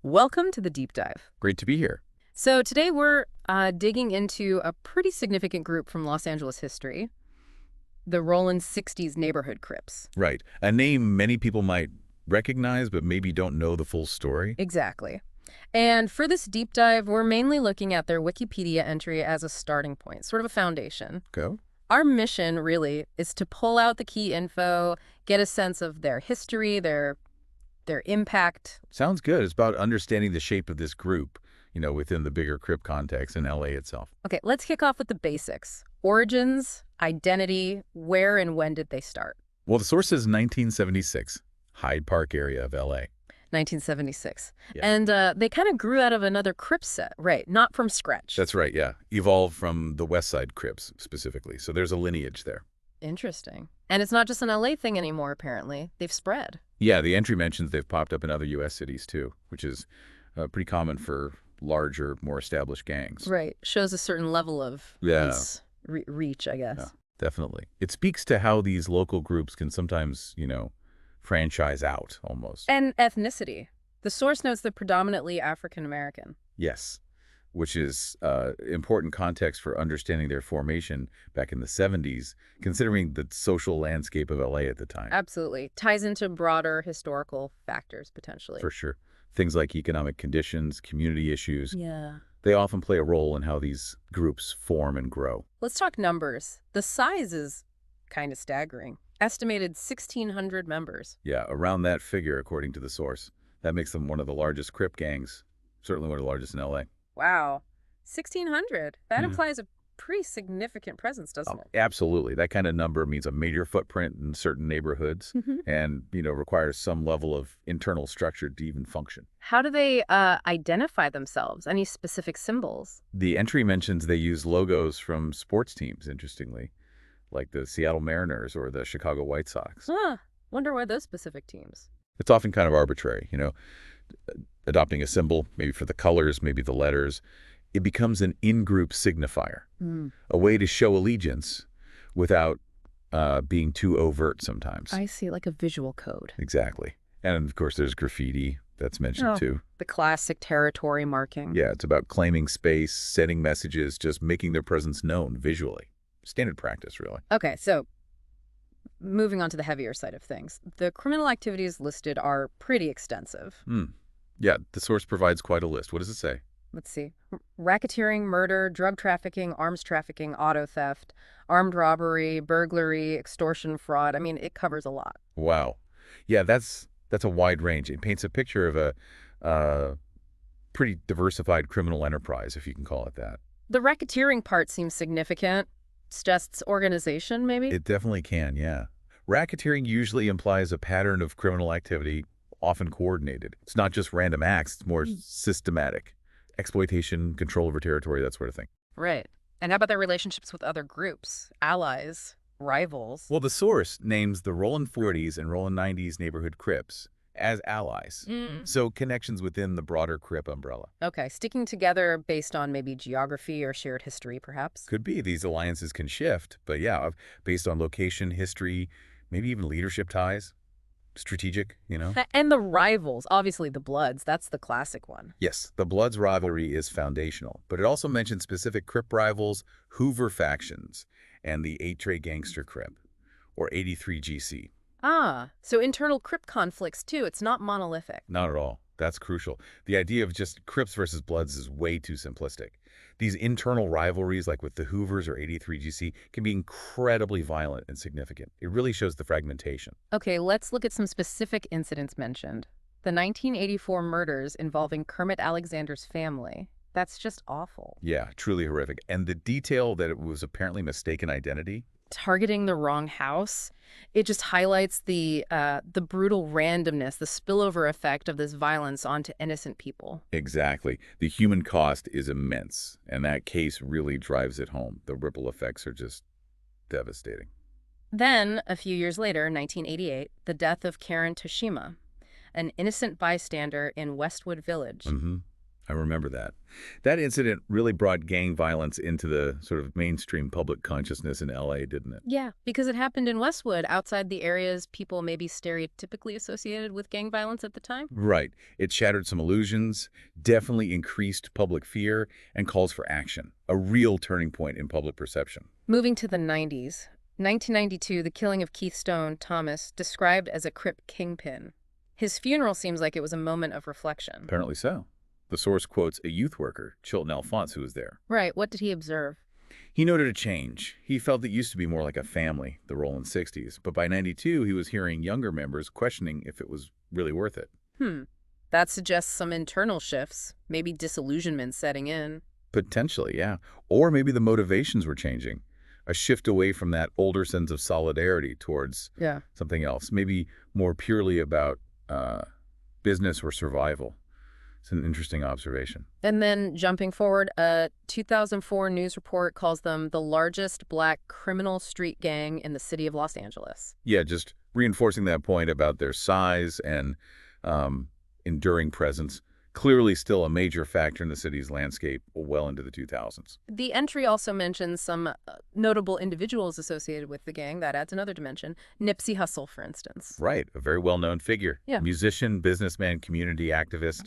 Welcome to the deep dive. Great to be here. So today we're digging into a pretty significant group from Los Angeles history, the Rollin 60s Neighborhood Crips. Right. A name many people might recognize, but maybe don't know the full story. Exactly. And for this deep dive, we're mainly looking at their Wikipedia entry as a starting point, sort of a foundation. Go. Our mission, really, is to pull out the key info, get a sense of their history, their impact. Sounds good. It's about understanding the shape of this group, within the bigger Crip context in LA itself. Okay, let's kick off with the basics. Origins, identity, where and when did they start? Well, the source is 1976, Hyde Park area of LA. 1976. Yeah. And they kind of grew out of another Crip set, right? Not from scratch. That's right, yeah. Evolved from the West Side Crips, specifically. So there's a lineage there. Interesting. And it's not just an LA thing anymore, apparently. They've spread. Yeah, the entry mentions they've popped up in other U.S. cities, too, which is pretty common for larger, more established gangs. Right. Shows a certain level of reach, I guess. Yeah, definitely. It speaks to how these local groups can sometimes, franchise out almost. And ethnicity. The source notes they're predominantly African-American. Yes, which is important context for understanding their formation back in the 70s, considering the social landscape of LA at the time. Absolutely. Ties into broader historical factors, potentially. For sure. Things like economic conditions, community issues. Yeah. They often play a role in how these groups form and grow. Let's talk numbers. The size is kind of staggering. Estimated 1,600 members. Yeah, around that figure, according to the source. That makes them one of the largest Crip gangs, certainly one of the largest in LA. Wow. 1,600. That Yeah. implies a pretty significant presence, doesn't it? Absolutely. That kind of number means a major footprint in certain neighborhoods and, requires some level of internal structure to even function. How do they identify themselves? Any specific symbols? The entry mentions they use logos from sports teams, interestingly, like the Seattle Mariners or the Chicago White Sox. Huh. Wonder why those specific teams. It's often kind of arbitrary, adopting a symbol, maybe for the colors, maybe the letters. It becomes an in-group signifier, a way to show allegiance without being too overt sometimes. I see, like a visual code. Exactly. And, of course, there's graffiti that's mentioned, too. The classic territory marking. Yeah, it's about claiming space, setting messages, just making their presence known visually. Standard practice, really. Okay, so moving on to the heavier side of things. The criminal activities listed are pretty extensive. Yeah, the source provides quite a list. What does it say? Let's see. Racketeering, murder, drug trafficking, arms trafficking, auto theft, armed robbery, burglary, extortion, fraud. I mean, it covers a lot. Wow. Yeah, that's a wide range. It paints a picture of a pretty diversified criminal enterprise, if you can call it that. The racketeering part seems significant. Suggests organization, maybe? It definitely can, yeah. Racketeering usually implies a pattern of criminal activity, often coordinated. It's not just random acts, it's more systematic. Exploitation, control over territory, that sort of thing. Right. And how about their relationships with other groups, allies, rivals? Well, the source names the Rollin 40s and Rollin 90s Neighborhood Crips as allies. So connections within the broader Crip umbrella. Okay, sticking together based on maybe geography or shared history, perhaps? Could be. These alliances can shift, but yeah, based on location, history, maybe even leadership ties. Strategic, And the rivals, obviously the Bloods, that's the classic one. Yes, the Bloods rivalry is foundational, but it also mentions specific Crip rivals, Hoover factions, and the 8-Tray Gangster Crip, or 83 GC. Ah, so internal Crip conflicts too. It's not monolithic. Not at all. That's crucial. The idea of just Crips versus Bloods is way too simplistic. These internal rivalries, like with the Hoovers or 83 GC, can be incredibly violent and significant. It really shows the fragmentation. Okay, let's look at some specific incidents mentioned. The 1984 murders involving Kermit Alexander's family. That's just awful. Yeah, truly horrific. And the detail that it was apparently mistaken identity. Targeting the wrong house, it just highlights the brutal randomness, the spillover effect of this violence onto innocent people. Exactly. The human cost is immense, and that case really drives it home. The ripple effects are just devastating. Then, a few years later, 1988, the death of Karen Toshima, an innocent bystander in Westwood Village. I remember that. That incident really brought gang violence into the sort of mainstream public consciousness in L.A., didn't it? Yeah, because it happened in Westwood, outside the areas people maybe stereotypically associated with gang violence at the time. Right. It shattered some illusions, definitely increased public fear, and calls for action. A real turning point in public perception. Moving to the 90s, 1992, the killing of Keith Stone Thomas, described as a Crip kingpin. His funeral seems like it was a moment of reflection. Apparently so. The source quotes a youth worker, Chilton Alphonse, who was there. Right, what did he observe? He noted a change. He felt it used to be more like a family, the Rollin 60s, but by 92 he was hearing younger members questioning if it was really worth it. That suggests some internal shifts, maybe disillusionment setting in. Potentially, yeah. Or maybe the motivations were changing. A shift away from that older sense of solidarity towards Yeah. something else, maybe more purely about business or survival. It's an interesting observation. And then jumping forward, a 2004 news report calls them the largest black criminal street gang in the city of Los Angeles. Yeah, just reinforcing that point about their size and enduring presence. Clearly still a major factor in the city's landscape well into the 2000s. The entry also mentions some notable individuals associated with the gang. That adds another dimension. Nipsey Hussle, for instance. Right, a very well-known figure. Yeah. Musician, businessman, community activist,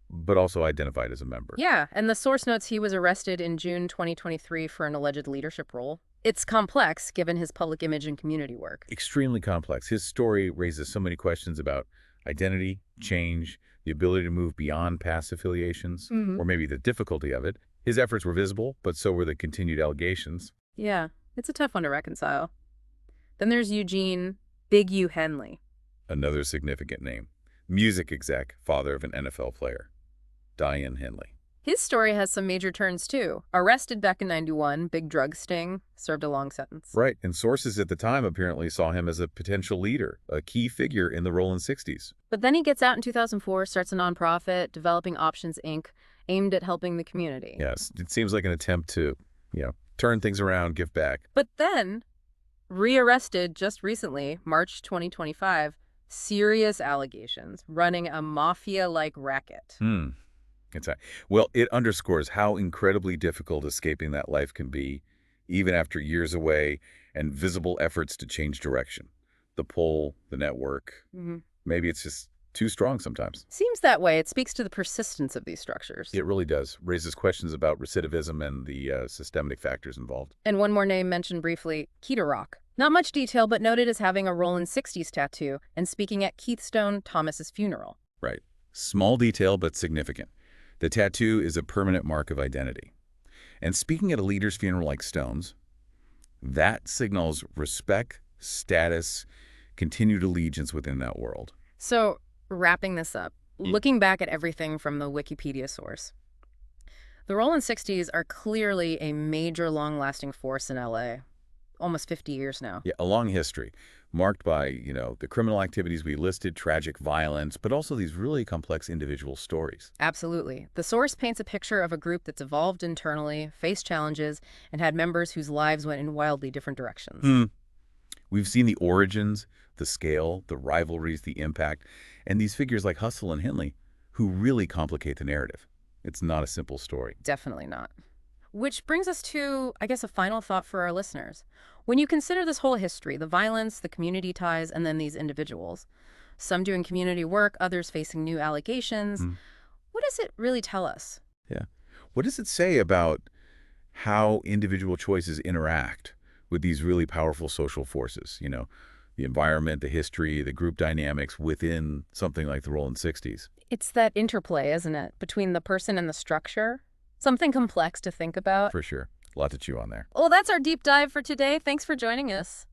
but also identified as a member. Yeah, and the source notes he was arrested in June 2023 for an alleged leadership role. It's complex, given his public image and community work. Extremely complex. His story raises so many questions about identity, change, the ability to move beyond past affiliations, or maybe the difficulty of it. His efforts were visible, but so were the continued allegations. Yeah, it's a tough one to reconcile. Then there's Eugene Big U Henley. Another significant name. Music exec, father of an NFL player. Diane Henley. His story has some major turns, too. Arrested back in '91, big drug sting, served a long sentence. Right, and sources at the time apparently saw him as a potential leader, a key figure in the Rollin 60s. But then he gets out in 2004, starts a nonprofit, Developing Options, Inc., aimed at helping the community. Yes, it seems like an attempt to, turn things around, give back. But then, rearrested just recently, March 2025, serious allegations, running a mafia-like racket. Well, it underscores how incredibly difficult escaping that life can be, even after years away and visible efforts to change direction. The pull, the network, maybe it's just too strong sometimes. Seems that way. It speaks to the persistence of these structures. It really does. Raises questions about recidivism and the systemic factors involved. And one more name mentioned briefly, Keita Rock. Not much detail, but noted as having a Rollin 60s tattoo and speaking at Keith Stone Thomas's funeral. Right. Small detail, but significant. The tattoo is a permanent mark of identity. And speaking at a leader's funeral like Stone's, that signals respect, status, continued allegiance within that world. So, wrapping this up, looking back at everything from the Wikipedia source, the Rollin 60s are clearly a major long-lasting force in LA. Almost 50 years now. Yeah, a long history marked by, the criminal activities we listed, tragic violence, but also these really complex individual stories. Absolutely. The source paints a picture of a group that's evolved internally, faced challenges, and had members whose lives went in wildly different directions. We've seen the origins, the scale, the rivalries, the impact, and these figures like Hussle and Henley who really complicate the narrative. It's not a simple story. Definitely not. Which brings us to, I guess, a final thought for our listeners. When you consider this whole history, the violence, the community ties, and then these individuals, some doing community work, others facing new allegations, what does it really tell us? Yeah. What does it say about how individual choices interact with these really powerful social forces? The environment, the history, the group dynamics within something like the Rollin 60s. It's that interplay, isn't it, between the person and the structure? Something complex to think about. For sure. A lot to chew on there. Well, that's our deep dive for today. Thanks for joining us.